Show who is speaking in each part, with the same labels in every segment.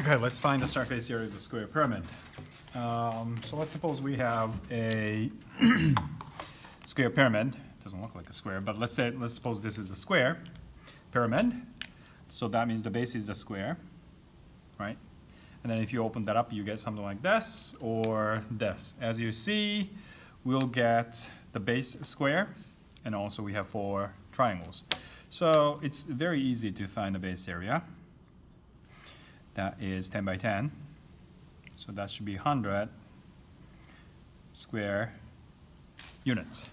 Speaker 1: Okay, let's find the surface area of the square pyramid. So let's suppose we have a square pyramid. It doesn't look like a square, but let's suppose this is a square pyramid. So that means the base is the square, right? And then if you open that up, you get something like this or this. As you see, we'll get the base square, and also we have 4 triangles. So it's very easy to find the base area. That is 10 by 10. So that should be 100 square units.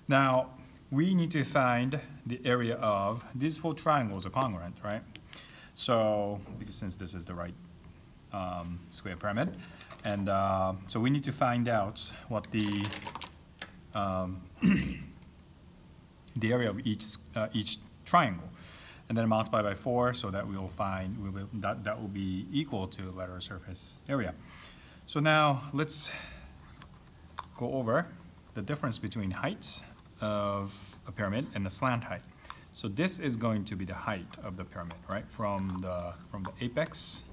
Speaker 1: Now, we need to find the area of these 4 triangles are congruent, right? So, because since this is the right square pyramid, and so we need to find out what the the area of each triangle, and then multiply by 4, so that we will find that will be equal to lateral surface area. So now let's go over the difference between height of a pyramid and the slant height. So this is going to be the height of the pyramid, right? From the apex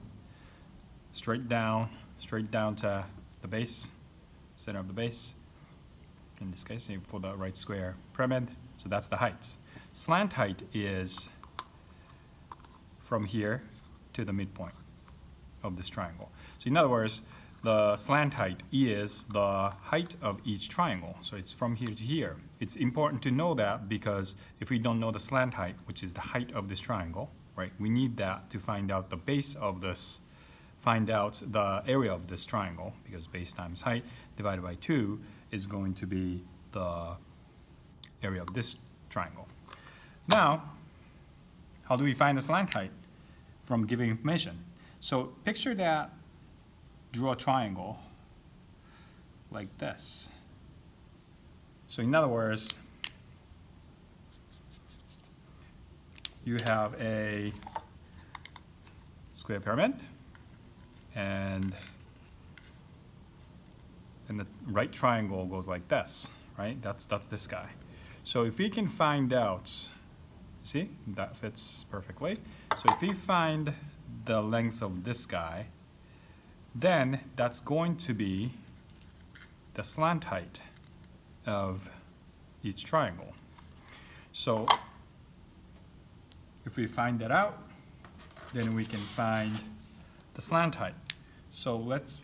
Speaker 1: straight down to the base, center of the base. In this case, for the right square pyramid. So that's the height. Slant height is from here to the midpoint of this triangle. So in other words, the slant height is the height of each triangle. So it's from here to here. It's important to know that, because if we don't know the slant height, which is the height of this triangle, right, we need that to find out the base of this, find out the area of this triangle, because base times height divided by 2 is going to be the area of this triangle. Now, how do we find the slant height from giving information? So picture that, draw a triangle like this. So in other words, you have a square pyramid, and the right triangle goes like this, right? That's this guy. So if we can find out, see, that fits perfectly. So if we find the length of this guy, then that's going to be the slant height of each triangle. So if we find that out, then we can find the slant height. So let's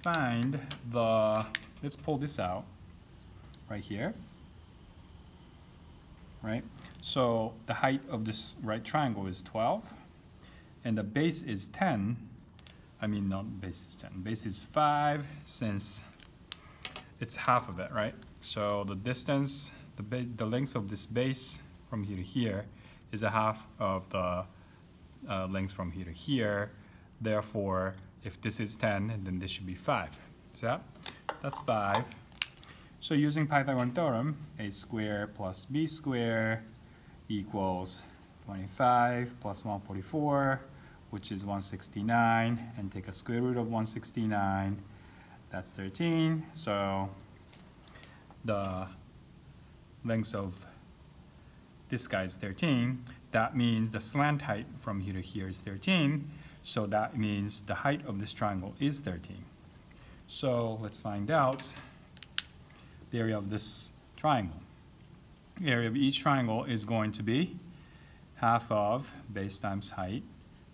Speaker 1: pull this out right here, right? So the height of this right triangle is 12, and the base is 10. I mean, not base is 10, base is 5, since it's half of it, right? So the distance, the length of this base from here to here is a half of the length from here to here. Therefore, if this is 10, then this should be 5. So that's 5. So using Pythagorean theorem, a square plus b square equals 25 plus 144, which is 169, and take a square root of 169, that's 13. So the length of this guy is 13. That means the slant height from here to here is 13. So that means the height of this triangle is 13. So let's find out the area of this triangle. The area of each triangle is going to be half of base times height.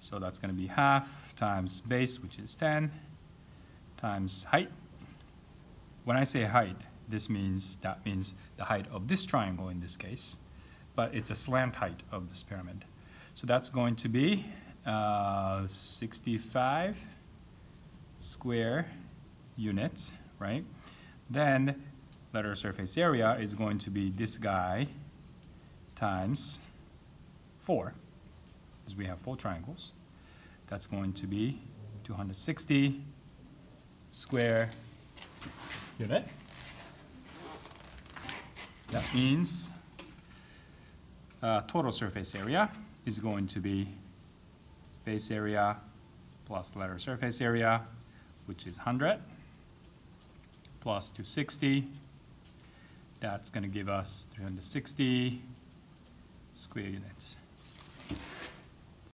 Speaker 1: So that's going to be half times base, which is 10, times height. When I say height, that means the height of this triangle in this case, but it's a slant height of this pyramid. So that's going to be 65 square units, right? Then lateral surface area is going to be this guy times 4, because we have 4 triangles. That's going to be 260 square unit. That means total surface area is going to be base area plus lateral surface area, which is 100, plus 260. That's going to give us 360 square units.